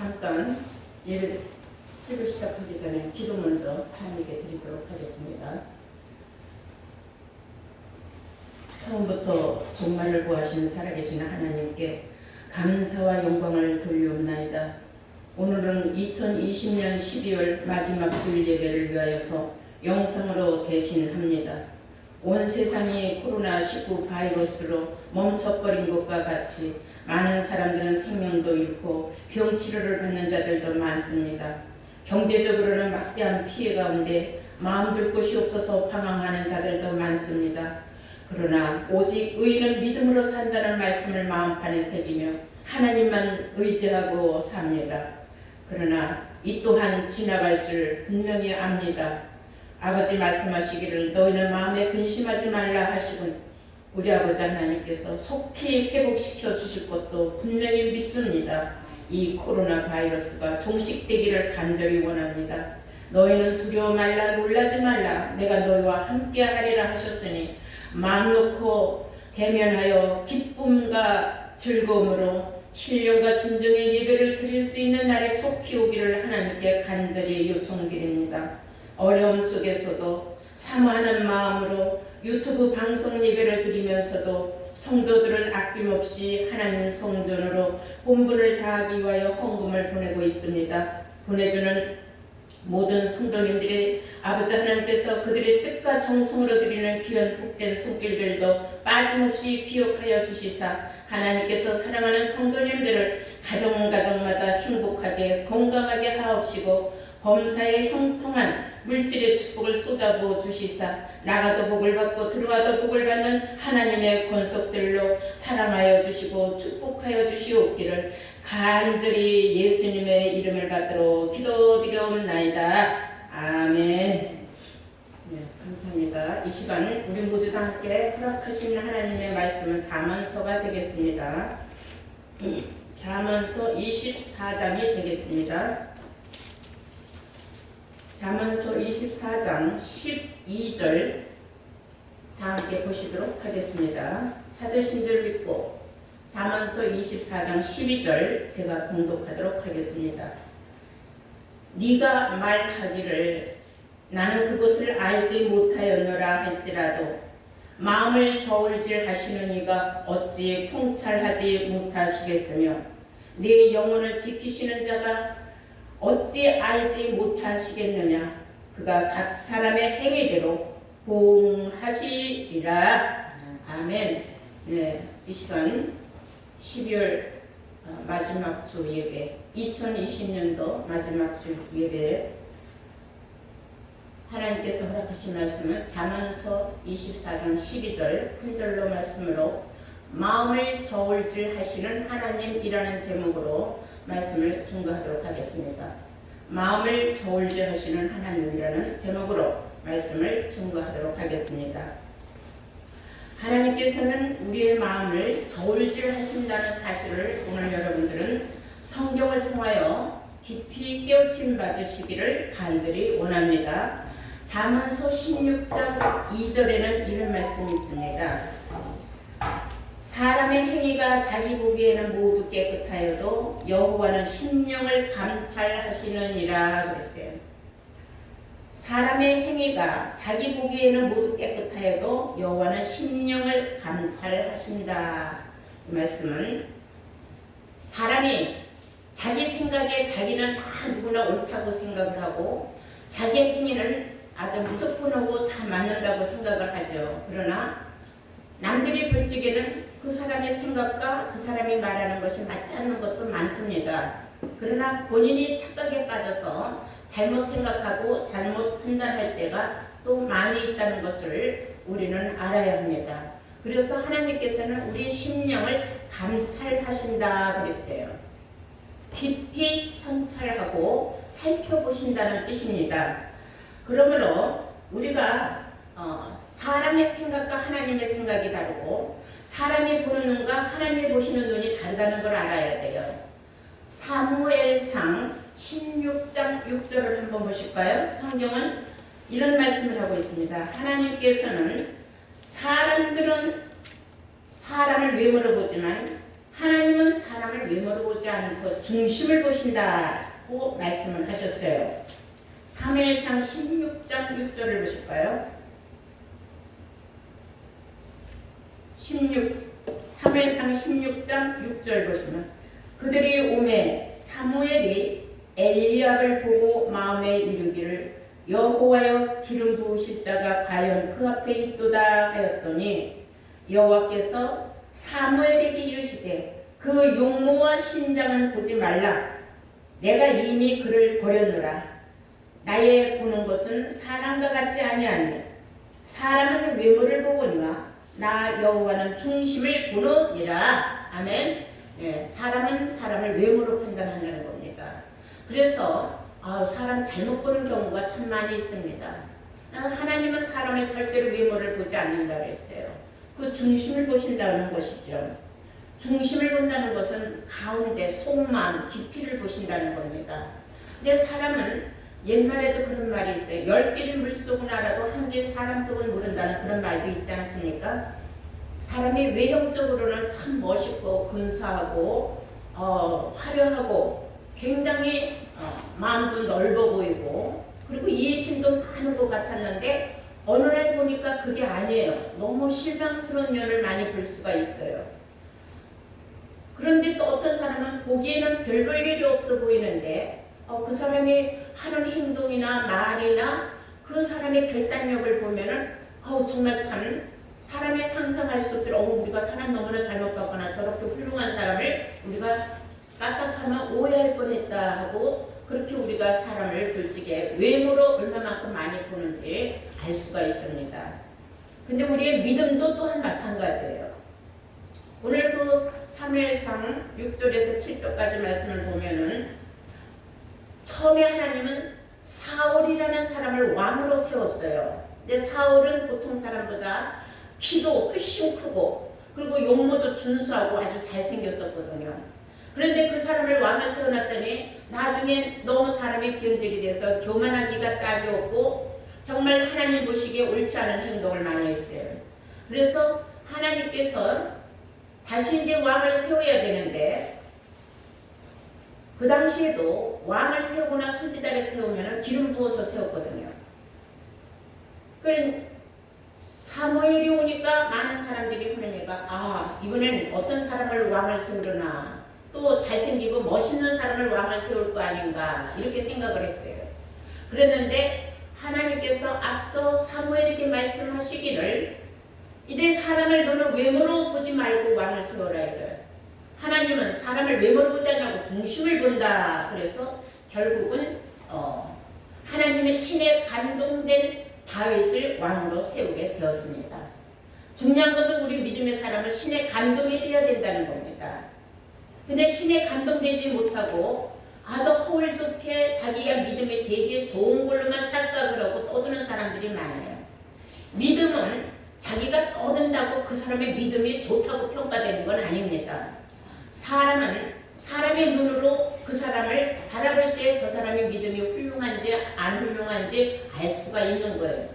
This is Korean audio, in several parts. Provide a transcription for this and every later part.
잠깐 예배 세배 시작하기 전에 기도 먼저 하나님께 드리도록 하겠습니다. 처음부터 종말을 구하신 살아계신 하나님께 감사와 영광을 돌리옵나이다. 오늘은 2020년 12월 마지막 주일 예배를 위하여서 영상으로 대신합니다. 온 세상이 코로나19 바이러스로 멈춰버린 것과 같이 많은 사람들은 생명도 잃고 병치료를 받는 자들도 많습니다. 경제적으로는 막대한 피해 가운데 마음 둘 곳이 없어서 방황하는 자들도 많습니다. 그러나 오직 의인은 믿음으로 산다는 말씀을 마음판에 새기며 하나님만 의지하고 삽니다. 그러나 이 또한 지나갈 줄 분명히 압니다. 아버지 말씀하시기를 너희는 마음에 근심하지 말라 하시군 우리 아버지 하나님께서 속히 회복시켜 주실 것도 분명히 믿습니다. 이 코로나 바이러스가 종식되기를 간절히 원합니다. 너희는 두려워 말라 놀라지 말라 내가 너희와 함께 하리라 하셨으니 마음 놓고 대면하여 기쁨과 즐거움으로 신령과 진정의 예배를 드릴 수 있는 날이 속히 오기를 하나님께 간절히 요청드립니다. 어려움 속에서도 사모하는 마음으로 유튜브 방송 예배를 드리면서도 성도들은 아낌없이 하나님 성전으로 본분을 다하기 위하여 헌금을 보내고 있습니다. 보내주는 모든 성도님들이 아버지 하나님께서 그들의 뜻과 정성으로 드리는 귀한 복된 손길들도 빠짐없이 기억하여 주시사 하나님께서 사랑하는 성도님들을 가정가정마다 행복하게 건강하게 하옵시고 범사에 형통한 물질의 축복을 쏟아부어 주시사 나가도 복을 받고 들어와도 복을 받는 하나님의 권속들로 사랑하여 주시고 축복하여 주시옵기를 간절히 예수님의 이름을 받들어 기도드려옵나이다. 아멘. 네, 감사합니다. 이 시간 우리 모두 다 함께 허락하신 하나님의 말씀은 잠언서가 되겠습니다. 잠언서 24장이 되겠습니다. 잠언서 24장 12절 다 함께 보시도록 하겠습니다. 찾으신 줄 믿고 잠언서 24장 12절 제가 봉독하도록 하겠습니다. 네가 말하기를 나는 그것을 알지 못하였노라 할지라도 마음을 저울질 하시는 이가 어찌 통찰하지 못하시겠으며 네 영혼을 지키시는 자가 어찌 알지 못하시겠느냐. 그가 각 사람의 행위대로 보응하시리라. 아멘. 네, 이 시간 12월 마지막 주 예배, 2020년도 마지막 주 예배 하나님께서 허락하신 말씀은 잠언서 24장 12절 큰 절로 말씀으로 마음을 저울질 하시는 하나님이라는 제목으로 말씀을 증거하도록 하겠습니다. 마음을 저울질 하시는 하나님이라는 제목으로 말씀을 증거하도록 하겠습니다. 하나님께서는 우리의 마음을 저울질 하신다는 사실을 오늘 여러분들은 성경을 통하여 깊이 깨우침 받으시기를 간절히 원합니다. 잠언서 16장 2절에는 이런 말씀이 있습니다. 사람의 행위가 자기 보기에는 모두 깨끗하여도 여호와는 심령을 감찰하시느니라 그랬어요. 사람의 행위가 자기 보기에는 모두 깨끗하여도 여호와는 심령을 감찰하신다. 이 말씀은 사람이 자기 생각에 자기는 다 누구나 옳다고 생각을 하고 자기 행위는 아주 무조건하고 다 맞는다고 생각을 하죠. 그러나 남들이 볼 적에는 그 사람의 생각과 그 사람이 말하는 것이 맞지 않는 것도 많습니다. 그러나 본인이 착각에 빠져서 잘못 생각하고 잘못 판단할 때가 또 많이 있다는 것을 우리는 알아야 합니다. 그래서 하나님께서는 우리 심령을 감찰하신다 그랬어요. 깊이 성찰하고 살펴보신다는 뜻입니다. 그러므로 우리가 사람의 생각과 하나님의 생각이 다르고 사람이 보는 눈과 하나님이 보시는 눈이 다르다는 걸 알아야 돼요. 사무엘상 16장 6절을 한번 보실까요? 성경은 이런 말씀을 하고 있습니다. 하나님께서는 사람들은 사람을 외모로 보지만 하나님은 사람을 외모로 보지 않고 중심을 보신다고 말씀을 하셨어요. 사무엘상 16장 6절을 보실까요? 사무엘상 16장 6절 보시면 그들이 오매 사무엘이 엘리압을 보고 마음에 이르기를 여호와여 기름 부으실 자가 과연 그 앞에 있도다 하였더니 여호와께서 사무엘에게 이르시되 그 용모와 신장은 보지 말라. 내가 이미 그를 버렸노라. 나의 보는 것은 사람과 같지 아니하니 사람은 외모를 보거니와 나 여호와는 중심을 보느니라. 아멘. 네, 사람은 사람을 외모로 판단한다는 겁니다. 그래서 사람 잘못 보는 경우가 참 많이 있습니다. 하나님은 사람의 절대로 외모를 보지 않는다고 했어요. 그 중심을 보신다는 것이죠. 중심을 본다는 것은 가운데, 속마음, 깊이를 보신다는 겁니다. 근데 사람은 옛말에도 그런 말이 있어요. 10개를 물속은 알아도 한 개의 사람 속은 모른다는 그런 말도 있지 않습니까? 사람이 외형적으로는 참 멋있고 근사하고 화려하고 굉장히 마음도 넓어 보이고 그리고 이해심도 많은 것 같았는데 어느 날 보니까 그게 아니에요. 너무 실망스러운 면을 많이 볼 수가 있어요. 그런데 또 어떤 사람은 보기에는 별 볼 일이 없어 보이는데 그 사람이 하는 행동이나 말이나 그 사람의 결단력을 보면은 정말 참 사람이 상상할 수 없도록 우리가 사람 너무나 잘못 봤거나 저렇게 훌륭한 사람을 우리가 까딱하면 오해할 뻔했다 하고 그렇게 우리가 사람을 둘째게 외모로 얼마만큼 많이 보는지 알 수가 있습니다. 근데 우리의 믿음도 또한 마찬가지예요. 오늘 그 사무엘상 6절에서 7절까지 말씀을 보면은 처음에 하나님은 사울이라는 사람을 왕으로 세웠어요. 근데 사울은 보통 사람보다 키도 훨씬 크고 그리고 용모도 준수하고 아주 잘생겼었거든요. 그런데 그 사람을 왕을 세워놨더니 나중에 너무 사람이 변절이 돼서 교만하기가 짝이 없고 정말 하나님 보시기에 옳지 않은 행동을 많이 했어요. 그래서 하나님께서 다시 이제 왕을 세워야 되는데 그 당시에도 왕을 세우거나 선지자를 세우면 기름 부어서 세웠거든요. 그러니까 사무엘이 오니까 많은 사람들이 그러니까 이번엔 어떤 사람을 왕을 세우려나 또 잘생기고 멋있는 사람을 왕을 세울 거 아닌가 이렇게 생각을 했어요. 그랬는데 하나님께서 앞서 사무엘에게 말씀하시기를 이제 사람을 너는 외모로 보지 말고 왕을 세워라 이래요. 하나님은 사람을 외모로 보지 않고 중심을 본다. 그래서 결국은 하나님의 신에 감동된 다윗을 왕으로 세우게 되었습니다. 중요한 것은 우리 믿음의 사람은 신에 감동이 되어야 된다는 겁니다. 근데 신에 감동되지 못하고 아주 허울 좋게 자기가 믿음이 되게 좋은 걸로만 착각을 하고 떠드는 사람들이 많아요. 믿음은 자기가 떠든다고 그 사람의 믿음이 좋다고 평가되는 건 아닙니다. 사람은 사람의 눈으로 그 사람을 바라볼 때 저 사람의 믿음이 훌륭한지 안 훌륭한지 알 수가 있는 거예요.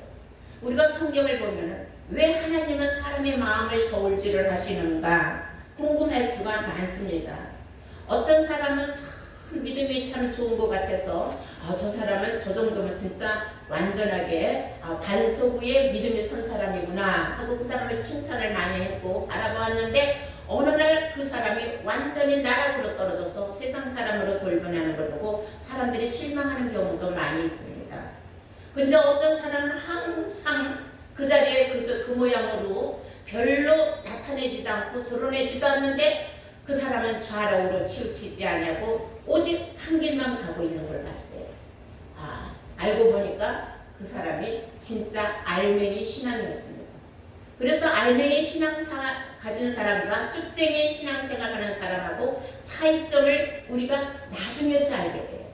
우리가 성경을 보면 왜 하나님은 사람의 마음을 저울질을 하시는가 궁금할 수가 많습니다. 어떤 사람은 참 믿음이 참 좋은 것 같아서 저 사람은 저 정도면 진짜 완전하게 반석위에 믿음이 선 사람이구나 하고 그 사람을 칭찬을 많이 했고 바라보았는데 어느 날 그 사람이 완전히 나락으로 떨어져서 세상 사람으로 돌변하는 걸 보고 사람들이 실망하는 경우도 많이 있습니다. 근데 어떤 사람은 항상 그 자리에 그 모양으로 별로 나타내지도 않고 드러내지도 않는데 그 사람은 좌우로 치우치지 않냐고 오직 한 길만 가고 있는 걸 봤어요. 알고 보니까 그 사람이 진짜 알맹이 신앙이었습니다. 그래서 알맹이 신앙 가진 사람과 쭉쟁이 신앙생활하는 사람하고 차이점을 우리가 나중에서 알게 돼요.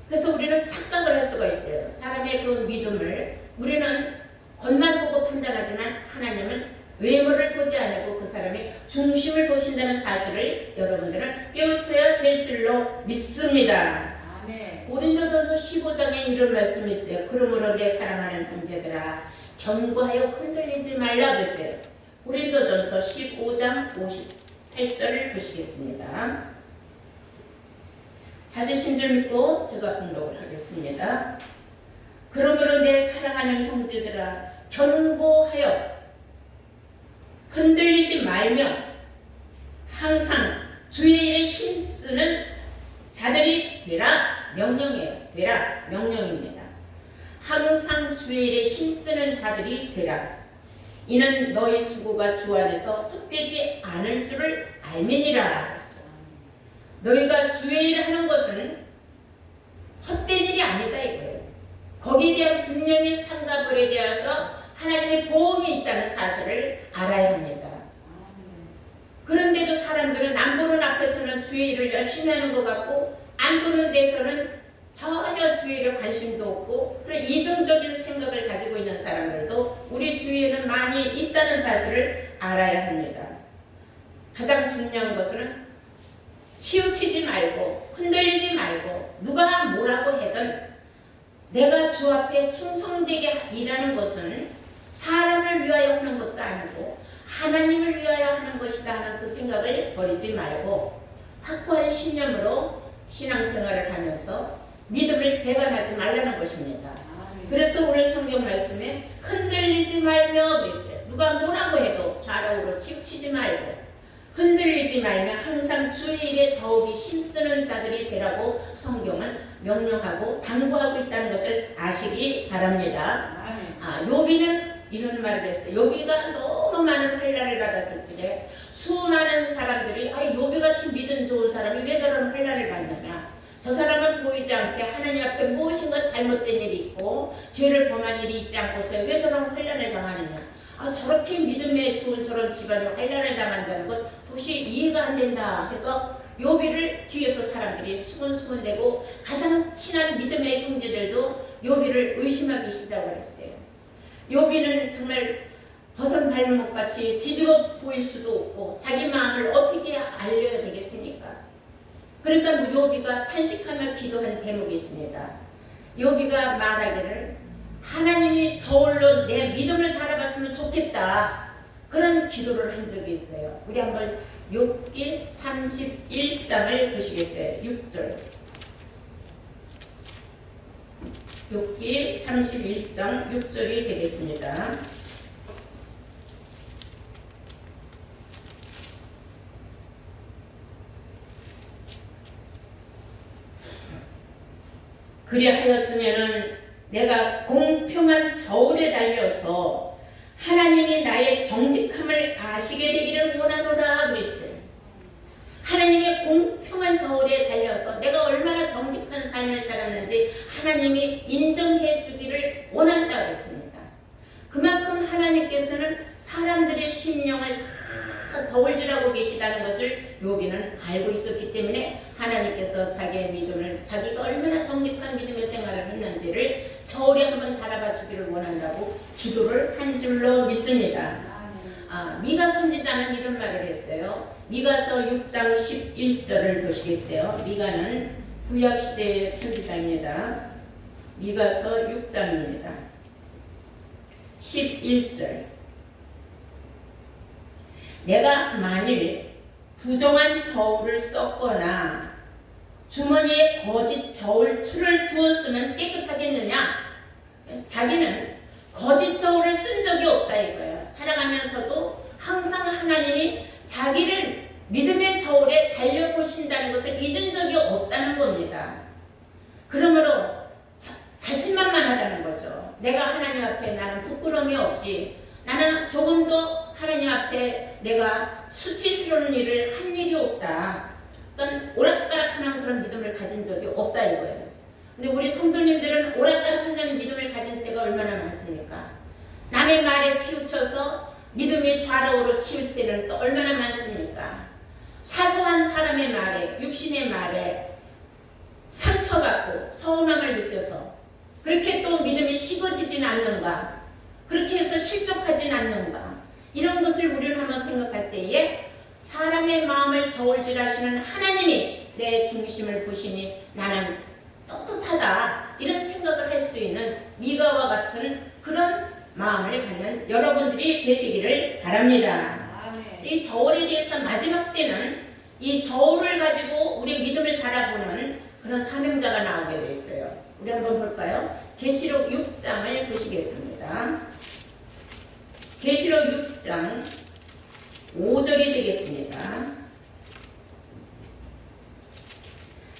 그래서 우리는 착각을 할 수가 있어요. 사람의 그 믿음을 우리는 겉만 보고 판단하지만 하나님은 외모를 보지 않고 그 사람의 중심을 보신다는 사실을 여러분들은 깨우쳐야 될 줄로 믿습니다. 고린도전서 15장에 이런 말씀이 있어요. 그러므로 내 사랑하는 형제들아 견고하여 흔들리지 말라 그랬어요. 고린도전서 15장 8절을 보시겠습니다. 찾으신 줄 믿고 제가 공독을 하겠습니다. 그러므로 내 사랑하는 형제들아 견고하여 흔들리지 말며 항상 주의 일에 힘쓰는 자들이 되라. 명령이에요. 되라. 명령입니다. 항상 주의 일에 힘쓰는 자들이 되라. 이는 너희 수고가 주 안에서 헛되지 않을 줄을 알미니라. 너희가 주의 일을 하는 것은 헛된 일이 아니다 이거예요. 거기에 대한 분명히 상가벌에 대해서 하나님의 보험이 있다는 사실을 알아야 합니다. 그런데도 사람들은 안 보는 앞에서는 주의 일을 열심히 하는 것 같고 안 보는 데서는 전혀 주의 일에 관심도 없고 그런 이중적인 생각을 가지고 있는 사람들도 우리 주위에는 많이 있다는 사실을 알아야 합니다. 가장 중요한 것은 치우치지 말고 흔들리지 말고 누가 뭐라고 해든 내가 주 앞에 충성되게 일하는 것은 사람을 위하여 하는 것도 아니고 하나님을 위하여 하는 것이다 하는 그 생각을 버리지 말고 확고한 신념으로 신앙생활을 하면서 믿음을 배반하지 말라는 것입니다. 그래서 오늘 성경 말씀에 흔들리지 말며 그랬어요. 누가 뭐라고 해도 좌우로 치우치지 말고 흔들리지 말며 항상 주의 일에 더욱이 힘쓰는 자들이 되라고 성경은 명령하고 당부하고 있다는 것을 아시기 바랍니다. 욥이는 이런 말을 했어요. 욥이가 너무 많은 환난을 받았을 적에 수많은 사람들이 욥이같이 믿음 좋은 사람이 왜 저런 환난을 받느냐. 저 사람은 보이지 않게 하나님 앞에 무엇인가 잘못된 일이 있고 죄를 범한 일이 있지 않고서 왜 저런 환난을 당하느냐. 저렇게 믿음에 좋은 저런 집안이 환난을 당한다는 건 도저히 이해가 안 된다 해서 욥이를 뒤에서 사람들이 수군수군대고 가장 친한 믿음의 형제들도 욥이를 의심하기 시작을 했어요. 욥이는 정말 벗은 발목같이 뒤집어 보일 수도 없고 자기 마음을 어떻게 알려야 되겠습니까? 그러니까 욥이가 탄식하며 기도한 대목이 있습니다. 욥이가 말하기를 하나님이 저울로 내 믿음을 달아봤으면 좋겠다. 그런 기도를 한 적이 있어요. 우리 한번 욥기 31장을 보시겠어요. 6절. 욥기 31장 6절이 되겠습니다. 그리하였으면은 내가 공평한 저울에 달려서 하나님이 나의 정직함을 아시게 되기를 원하노라 그랬어요. 하나님의 공평한 저울에 달려서 내가 얼마나 정직한 삶을 살았는지 하나님이 인정해 주기를 원한다 그랬습니다. 그만큼 하나님께서는 사람들의 심령을 다 저울질하고 계시다는 것을 욥이는 알고 있었기 때문에 하나님께서 자기의 믿음을 자기가 얼마나 정직한 믿음의 생활을 했는지를 저울에 한번 달아봐 주기를 원한다고 기도를 한 줄로 믿습니다. 미가 선지자는 이런 말을 했어요. 미가서 6장 11절을 보시겠어요. 미가는 구약시대의 선지자입니다. 미가서 6장입니다. 11절. 내가 만일 부정한 저울을 썼거나 주머니에 거짓 저울추를 두었으면 깨끗하겠느냐? 자기는 거짓 저울을 쓴 적이 없다 이거예요. 살아가면서도 항상 하나님이 자기를 믿음의 저울에 달려보신다는 것을 잊은 적이 없다는 겁니다. 그러므로 자신만만하다는 거죠. 내가 하나님 앞에 나는 부끄러움이 없이 나는 조금도 하나님 앞에 내가 수치스러운 일을 한 일이 없다. 그러니까 오락가락하는 그런 믿음을 가진 적이 없다 이거예요. 근데 우리 성도님들은 오락가락하는 믿음을 가진 때가 얼마나 많습니까? 남의 말에 치우쳐서 믿음이 좌로우로 치울 때는 또 얼마나 많습니까? 사소한 사람의 말에, 육신의 말에 상처받고 서운함을 느껴서 그렇게 또 믿음이 식어지진 않는가? 그렇게 해서 실족하진 않는가? 이런 것을 우리는 한번 생각할 때에 사람의 마음을 저울질하시는 하나님이 내 중심을 보시니 나는 떳떳하다 이런 생각을 할 수 있는 미가와 같은 그런 마음을 갖는 여러분들이 되시기를 바랍니다. 이 저울에 대해서 마지막 때는 이 저울을 가지고 우리 믿음을 달아보는 그런 사명자가 나오게 되어 있어요. 우리 한번 볼까요? 계시록 6장을 보시겠습니다. 계시록 6장 5절이 되겠습니다.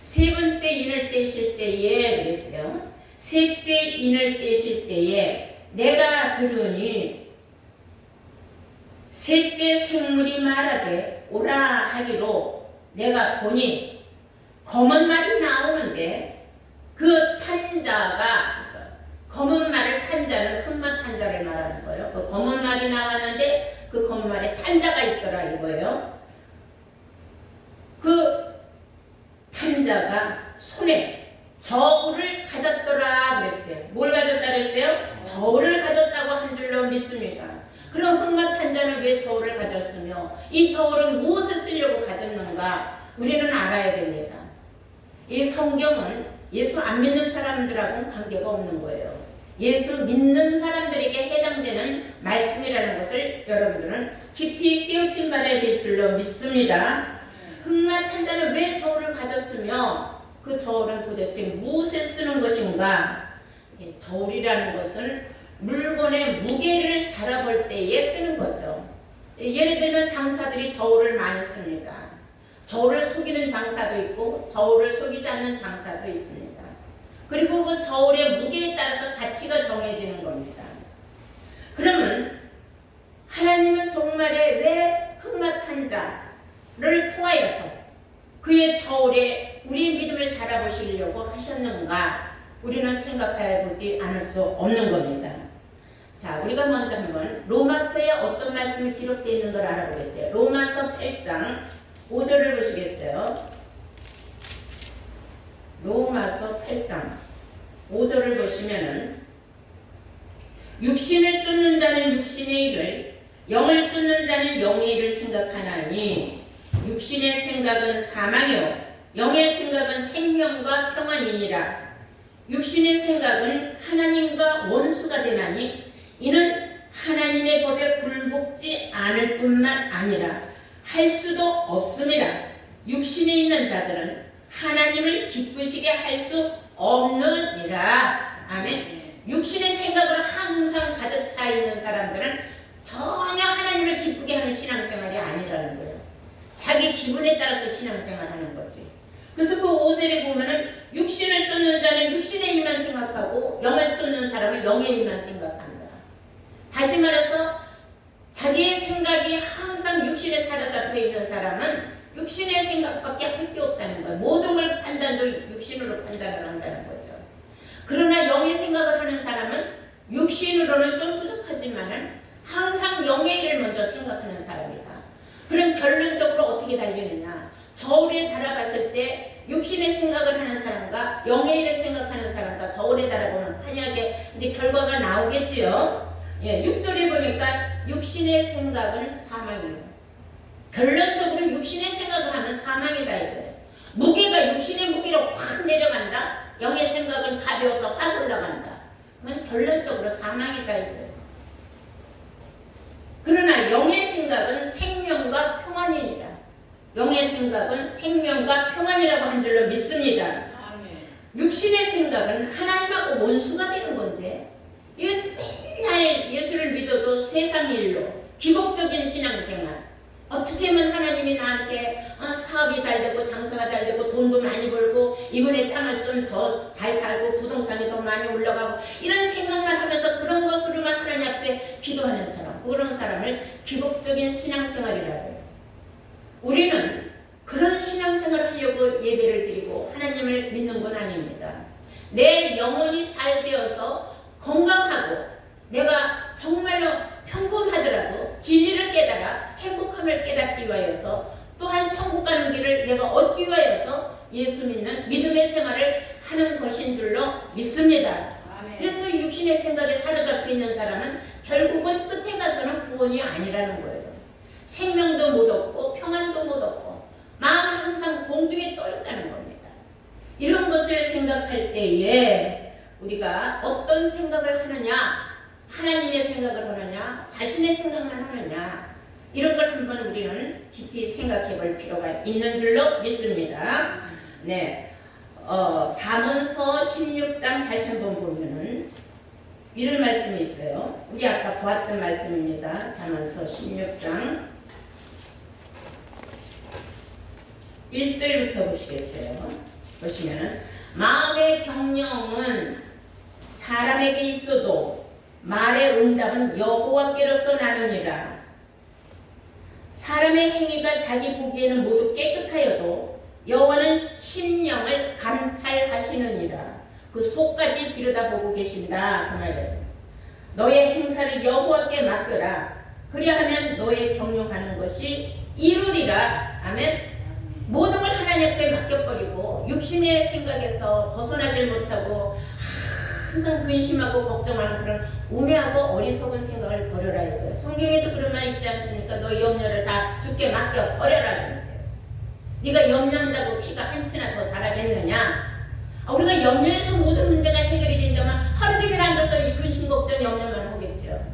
세 번째 인을 떼실 때에 그랬어요. 셋째 인을 떼실 때에 내가 들으니 셋째 생물이 말하되 오라 하기로 내가 보니 검은 말이 나오는데 그 탄자가 검은 말을 탄자는 흑마 탄자를 말하는 거예요. 그 검은 말이 나왔는데 그 검은 말에 탄자가 있더라 이거예요. 그 탄자가 손에 저울을 가졌더라 그랬어요. 뭘 가졌다 그랬어요? 저울을 가졌다고 한 줄로 믿습니다. 그럼 흑마 탄자는 왜 저울을 가졌으며 이 저울은 무엇에 쓰려고 가졌는가 우리는 알아야 됩니다. 이 성경은 예수 안 믿는 사람들하고는 관계가 없는 거예요. 예수 믿는 사람들에게 해당되는 말씀이라는 것을 여러분들은 깊이 깨우침 받아야 될 줄로 믿습니다. 흑마 탄자는 왜 저울을 가졌으며 그 저울은 도대체 무엇에 쓰는 것인가? 저울이라는 것은 물건의 무게를 달아볼 때에 쓰는 거죠. 예를 들면 장사들이 저울을 많이 씁니다. 저울을 속이는 장사도 있고 저울을 속이지 않는 장사도 있습니다. 그리고 그 저울의 무게에 따라서 가치가 정해지는 겁니다. 그러면 하나님은 종말에 왜 흑마 탄자를 통하여서 그의 저울에 우리의 믿음을 달아보시려고 하셨는가 우리는 생각해 보지 않을 수 없는 겁니다. 자, 우리가 먼저 한번 로마서에 어떤 말씀이 기록되어 있는 걸 알아보겠어요. 로마서 8장 5절을 보시겠어요? 로마서 8장 5절을 보시면은 육신을 쫓는 자는 육신의 일을 영을 쫓는 자는 영의 일을 생각하나니 육신의 생각은 사망이요 영의 생각은 생명과 평안이니라. 육신의 생각은 하나님과 원수가 되나니 이는 하나님의 법에 불복지 않을 뿐만 아니라 할 수도 없습니다. 육신에 있는 자들은 하나님을 기쁘시게 할 수 없느니라. 아멘. 육신의 생각으로 항상 가득 차 있는 사람들은 전혀 하나님을 기쁘게 하는 신앙생활이 아니라는 거예요. 자기 기분에 따라서 신앙생활하는 거지. 그래서 그 5절에 보면은 육신을 쫓는 자는 육신의 일만 생각하고 영을 쫓는 사람은 영의 일만 생각한다. 다시 말해서 자기의 생각이 항상 육신에 사로잡혀 있는 사람은 육신의 생각밖에 할 게 없다는 거예요. 모든 걸 판단도 육신으로 판단을 한다는 거죠. 그러나 영의 생각을 하는 사람은 육신으로는 좀 부족하지만은 항상 영의 일을 먼저 생각하는 사람이다. 그럼 결론적으로 어떻게 달리느냐? 저울에 달아봤을 때 육신의 생각을 하는 사람과 영의 일을 생각하는 사람과 저울에 달아보면 판약에 이제 결과가 나오겠지요. 예, 6절에 보니까 육신의 생각은 사망이에요. 결론적으로 육신의 생각을 하면 사망이다 이거예요. 무게가 육신의 무게로 확 내려간다. 영의 생각은 가벼워서 확 올라간다. 그건 결론적으로 사망이다 이거예요. 그러나 영의 생각은 생명과 평안이니라. 영의 생각은 생명과 평안이라고 한 줄로 믿습니다. 아멘. 육신의 생각은 하나님하고 원수가 되는 건데 맨날 예수를 믿어도 세상 일로 기복적인 신앙생활 어떻게 하면 하나님이 나한테 사업이 잘 되고 장사가 잘 되고 돈도 많이 벌고 이번에 땅을 좀 더 잘 살고 부동산이 더 많이 올라가고 이런 생각만 하면서 그런 것으로만 하나님 앞에 기도하는 사람 그런 사람을 기복적인 신앙생활이라고 해요. 우리는 그런 신앙생활을 하려고 예배를 드리고 하나님을 믿는 건 아닙니다. 내 영혼이 잘 되어서 건강하고 내가 정말로 평범하더라도 진리를 깨달아 행복함을 깨닫기 위하여서 또한 천국 가는 길을 내가 얻기 위하여서 예수 믿는 믿음의 생활을 하는 것인 줄로 믿습니다. 아멘. 그래서 육신의 생각에 사로잡혀 있는 사람은 결국은 끝에 가서는 구원이 아니라는 거예요. 생명도 못 얻고 평안도 못 얻고 마음은 항상 공중에 떠 있다는 겁니다. 이런 것을 생각할 때에 우리가 어떤 생각을 하느냐 하나님의 생각을 하느냐 자신의 생각만 하느냐 이런 걸 한번 우리는 깊이 생각해 볼 필요가 있는 줄로 믿습니다. 네, 잠언서 16장 다시 한번 보면은 이런 말씀이 있어요. 우리 아까 보았던 말씀입니다. 잠언서 16장 1절부터 보시겠어요. 보시면은 마음의 경영은 사람에게 있어도 말의 응답은 여호와께로서 나느니라. 사람의 행위가 자기 보기에는 모두 깨끗하여도 여호와는 심령을 감찰하시느니라. 그 속까지 들여다보고 계신다 그 말이에요. 너의 행사를 여호와께 맡겨라. 그리하면 너의 경영하는 것이 이루리라. 아멘. 모든 걸 하나님 앞에 맡겨버리고 육신의 생각에서 벗어나질 못하고 항상 근심하고 걱정하는 그런 우매하고 어리석은 생각을 버려라 이거예요. 성경에도 그런 말 있지 않습니까? 너 염려를 다 주께 맡겨버려라 그랬어요. 네가 염려한다고 키가 한 치나 더 자라겠느냐? 우리가 염려해서 모든 문제가 해결이 된다면 하루 종일 앉아서 이 근심 걱정 염려만 하겠죠.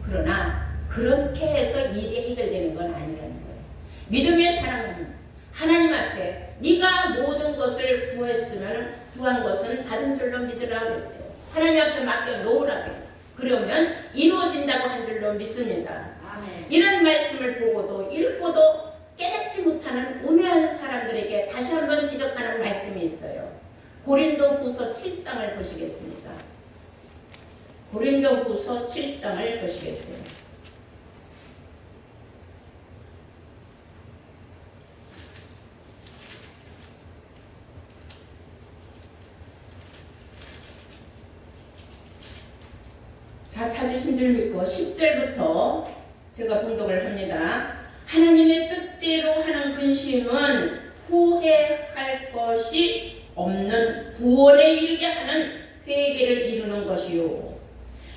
그러나 그렇게 해서 일이 해결되는 건 아니라는 거예요. 믿음의 사랑은 하나님 앞에 네가 모든 것을 구했으면 구한 것은 받은 줄로 믿으라 그랬어요. 하나님 앞에 맡겨 놓으라고. 그러면 이루어진다고 한 줄로 믿습니다. 아멘. 이런 말씀을 보고도 읽고도 깨닫지 못하는 우매한 사람들에게 다시 한번 지적하는 말씀이 있어요. 고린도후서 7장을 보시겠습니다. 고린도후서 7장을 보시겠어요. 다 찾으신 줄 믿고 10절부터 제가 봉독을 합니다. 하나님의 뜻대로 하는 근심은 후회할 것이 없는 구원에 이르게 하는 회개를 이루는 것이요.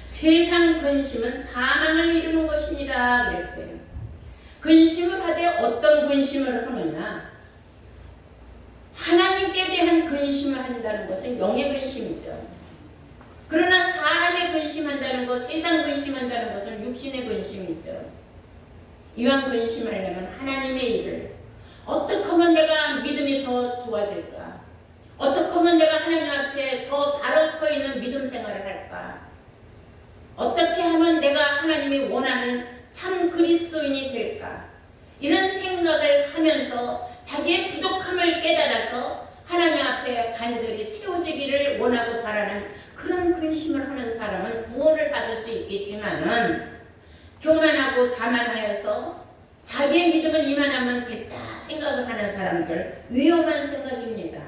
세상 근심은 사망을 이루는 것이니라 그랬어요. 근심을 하되 어떤 근심을 하느냐? 하나님께 대한 근심을 한다는 것은 영의 근심이죠. 그러나 사람의 근심한다는 것, 세상 근심한다는 것은 육신의 근심이죠. 이왕 근심하려면 하나님의 일을 어떻게 하면 내가 믿음이 더 좋아질까? 어떻게 하면 내가 하나님 앞에 더 바로 서 있는 믿음 생활을 할까? 어떻게 하면 내가 하나님이 원하는 참 그리스도인이 될까? 이런 생각을 하면서 자기의 부족함을 깨달아서 하나님 앞에 간절히 채워지기를 원하고 바라는 그런 근심을 하는 사람은 구원을 받을 수 있겠지만은 교만하고 자만하여서 자기의 믿음을 이만하면 됐다 생각을 하는 사람들 위험한 생각입니다.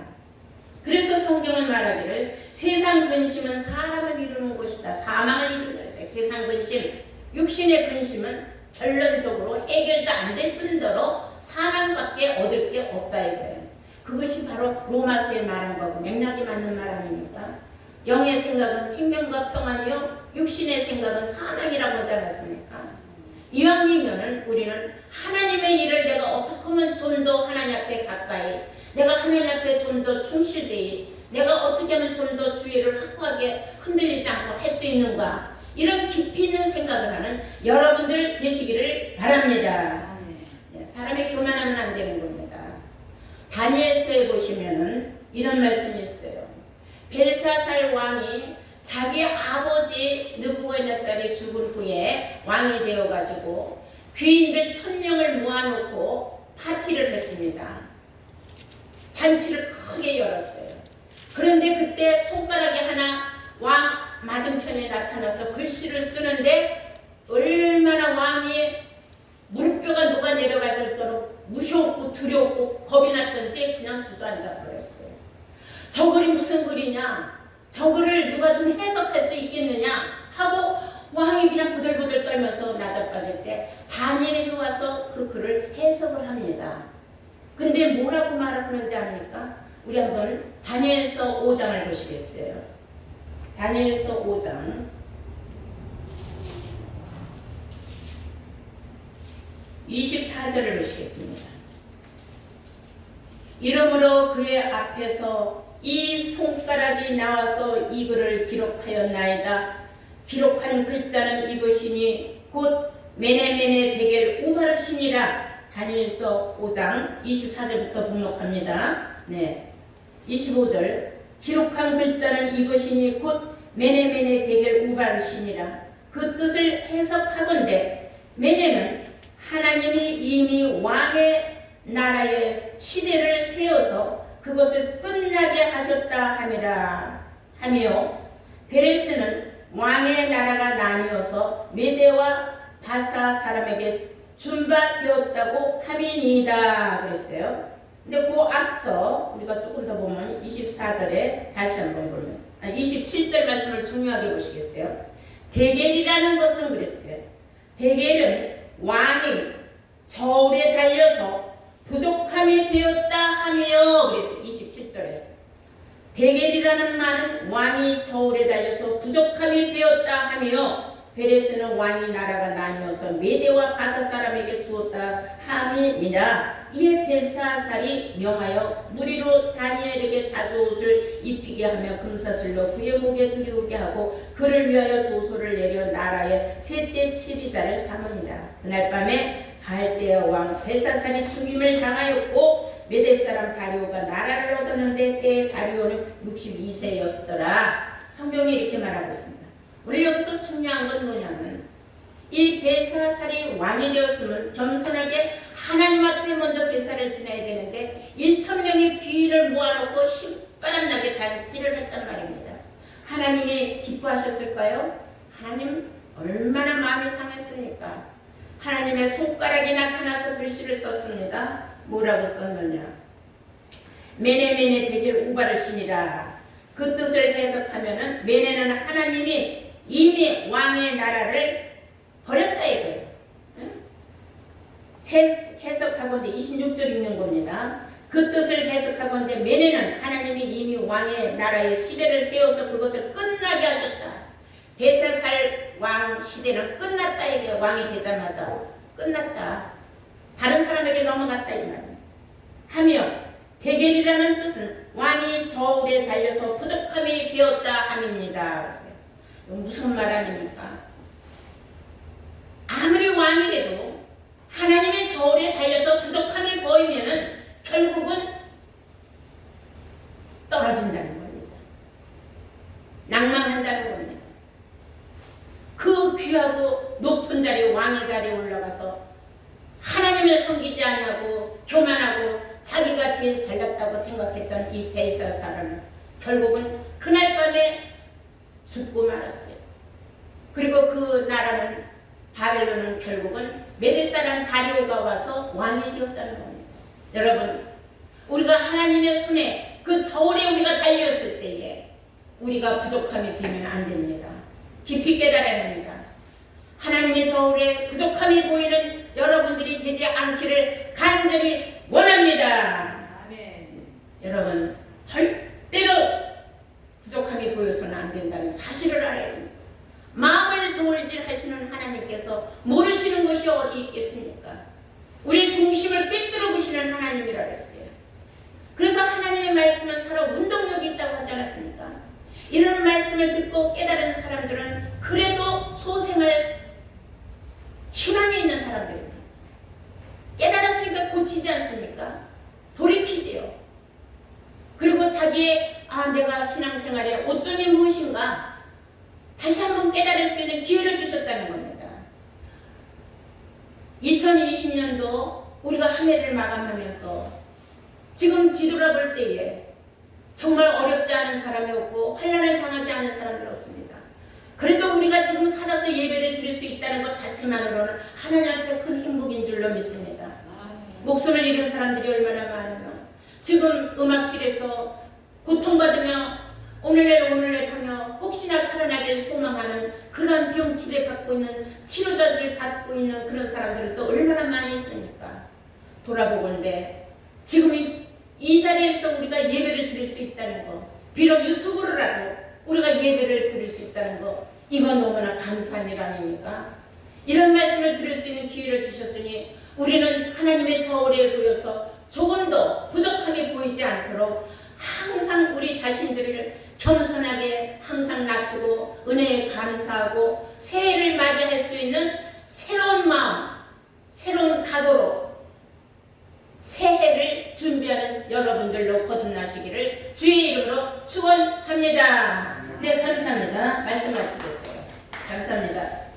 그래서 성경은 말하기를 세상 근심은 사람을 이루는 것이다. 사망을 이루는 것이다. 세상 근심, 육신의 근심은 결론적으로 해결도 안 될 뿐더러 사망밖에 얻을 게 없다 이거예요. 그것이 바로 로마서에 말한 거고 맥락이 맞는 말 아닙니까? 영의 생각은 생명과 평안이요 육신의 생각은 사망이라고 하지 않았습니까? 이왕이면은 우리는 하나님의 일을 내가 어떻게 하면 좀 더 하나님 앞에 가까이, 내가 하나님 앞에 좀 더 충실되이, 내가 어떻게 하면 좀 더 주의를 확고하게 흔들리지 않고 할 수 있는가, 이런 깊이 있는 생각을 하는 여러분들 되시기를 바랍니다. 사람이 교만하면 안 되는 겁니다. 다니엘서에 보시면은 이런 말씀이 있어요. 벨사살 왕이 자기 아버지 느부갓네살이 죽은 후에 왕이 되어가지고 귀인들 1000명을 모아놓고 파티를 했습니다. 잔치를 크게 열었어요. 그런데 그때 손가락이 하나 왕 맞은편에 나타나서 글씨를 쓰는데 얼마나 왕이 물뼈가 녹아 내려갈 정도로 무서웠고 두려웠고 겁이 났던지 그냥 주저앉아 버렸어요. 저 글이 무슨 글이냐? 저 글을 누가 좀 해석할 수 있겠느냐? 하고 왕이 그냥 부들부들 떨면서 나자빠질 때 다니엘이 와서 그 글을 해석을 합니다. 근데 뭐라고 말하는지 압니까? 우리 한번 다니엘서 5장을 보시겠어요? 다니엘서 5장 24절을 보시겠습니다. 이러므로 그의 앞에서 이 손가락이 나와서 이 글을 기록하였나이다. 기록한 글자는 이것이니 곧 메네메네 대겔 우발신이라. 다니엘서 5장 24절부터 복록합니다. 네, 25절 기록한 글자는 이것이니 곧 메네메네 대겔 우발신이라. 그 뜻을 해석하건대 메네는 하나님이 이미 왕의 나라의 시대를 세워서 그것을 끝나게 하셨다 함이라 하며, 베레스는 왕의 나라가 나뉘어서 메대와 바사 사람에게 준바되었다고 함이니이다 그랬어요. 근데 그 앞서 우리가 조금 더 보면 24절에 다시 한번 보면 27절 말씀을 중요하게 보시겠어요. 데겔이라는 것은 그랬어요. 데겔은 왕이 저울에 달려서 부족함이 되었다 하며 그랬어요. 27절에 데겔이라는 말은 왕이 저울에 달려서 부족함이 되었다 하며, 베레스는 왕이 나라가 나뉘어서 메대와 바사 사람에게 주었다 함이니라. 이에 벨사살이 명하여 무리로 다니엘에게 자주 옷을 입히게 하며 금사슬로 그의 목에 들이우게 하고 그를 위하여 조소를 내려 나라의 셋째 치비자를 삼으니라. 그날 밤에 갈대아 왕 벨사살이 죽임을 당하였고 메대 사람 다리오가 나라를 얻었는데 때에 다리오는 62세였더라. 성경이 이렇게 말하고 있습니다. 우리 여기서 중요한 건 뭐냐면, 이 벨사살이 왕이 되었으면 겸손하게 하나님 앞에 먼저 제사를 지내야 되는데 1,000명의 귀를 모아놓고 신바람나게 잔치를 했단 말입니다. 하나님이 기뻐하셨을까요? 하나님 얼마나 마음이 상했습니까? 하나님의 손가락이 나타나서 글씨를 썼습니다. 뭐라고 썼느냐? 메네메네 대겔 우바르신이라. 그 뜻을 해석하면은 메네는 하나님이 이미 왕의 나라를 버렸다 이거예요. 해석하건대 26절 읽는 겁니다. 그 뜻을 해석하건대 메네는 하나님이 이미 왕의 나라의 시대를 세워서 그것을 끝나게 하셨다. 벨사살 왕 시대는 끝났다 이게, 왕이 되자마자 끝났다. 다른 사람에게 넘어갔다 이 말이에요. 하며 데겔이라는 뜻은 왕이 저울에 달려서 부족함이 되었다 함입니다. 무슨 말 아닙니까? 아무리 왕이라도 하나님의 저울에 달려서 부족함이 보이면은 결국은 떨어진다는 겁니다. 낭망한다는 겁니다. 그 귀하고 높은 자리, 왕의 자리에 올라가서 하나님을 섬기지 아니하고 교만하고 자기가 제일 잘났다고 생각했던 이 벨사살은 결국은 그날 밤에 죽고 말았어요. 그리고 그 나라는, 바벨론은 결국은 메대 사람 다리오가 와서 왕이 되었다는 겁니다. 여러분, 우리가 하나님의 손에 그 저울에 우리가 달렸을 때에 우리가 부족함이 되면 안 됩니다. 깊이 깨달아야 합니다. 하나님의 저울에 부족함이 보이는 여러분들이 되지 않기를 간절히 원합니다. 아멘. 여러분, 절대로 부족함이 보여서는 안 된다는 사실을 알아야 됩니다. 마음을 저울질 하시는 하나님께서 모르시는 것이 어디 있겠습니까? 우리 중심을 꿰뚫어 보시는 하나님이라 그랬어요. 그래서 하나님의 말씀은 서로 운동력이 있다고 하지 않았습니까? 이런 말씀을 듣고 깨달은 사람들은 그래도 소생을 희망이 있는 사람들입니다. 깨달았으니까 고치지 않습니까? 돌이키지요. 그리고 자기의 내가 신앙생활에 오점이 무엇인가 다시 한번 깨달을 수 있는 기회를 주셨다는 겁니다. 2020년도 우리가 한 해를 마감하면서 지금 뒤돌아볼 때에 정말 어렵지 않은 사람이 없고 환난을 당하지 않은 사람들 없습니다. 그래도 우리가 지금 살아서 예배를 드릴 수 있다는 것 자체만으로는 하나님 앞에 큰 행복인 줄로 믿습니다. 목숨을 잃은 사람들이 얼마나 많으며 지금 음악실에서 고통받으며 오늘날 하며 혹시나 살아나길 소망하는 그런 병치레 받고 있는 치료자들을 받고 있는 그런 사람들은 또 얼마나 많이 있습니까? 돌아보건대 지금 이 자리에서 우리가 예배를 드릴 수 있다는 거, 비록 유튜브로라도 우리가 예배를 드릴 수 있다는 거, 이건 너무나 감사한 일 아닙니까? 이런 말씀을 드릴 수 있는 기회를 주셨으니 우리는 하나님의 저울에 보여서 조금 더 부족함이 보이지 않도록 항상 우리 자신들을 겸손하게 항상 낮추고 은혜에 감사하고 새해를 맞이할 수 있는 새로운 마음, 새로운 각오로 새해를 준비하는 여러분들로 거듭나시기를 주의 이름으로 축원합니다. 네, 감사합니다. 말씀 마치겠어요. 감사합니다.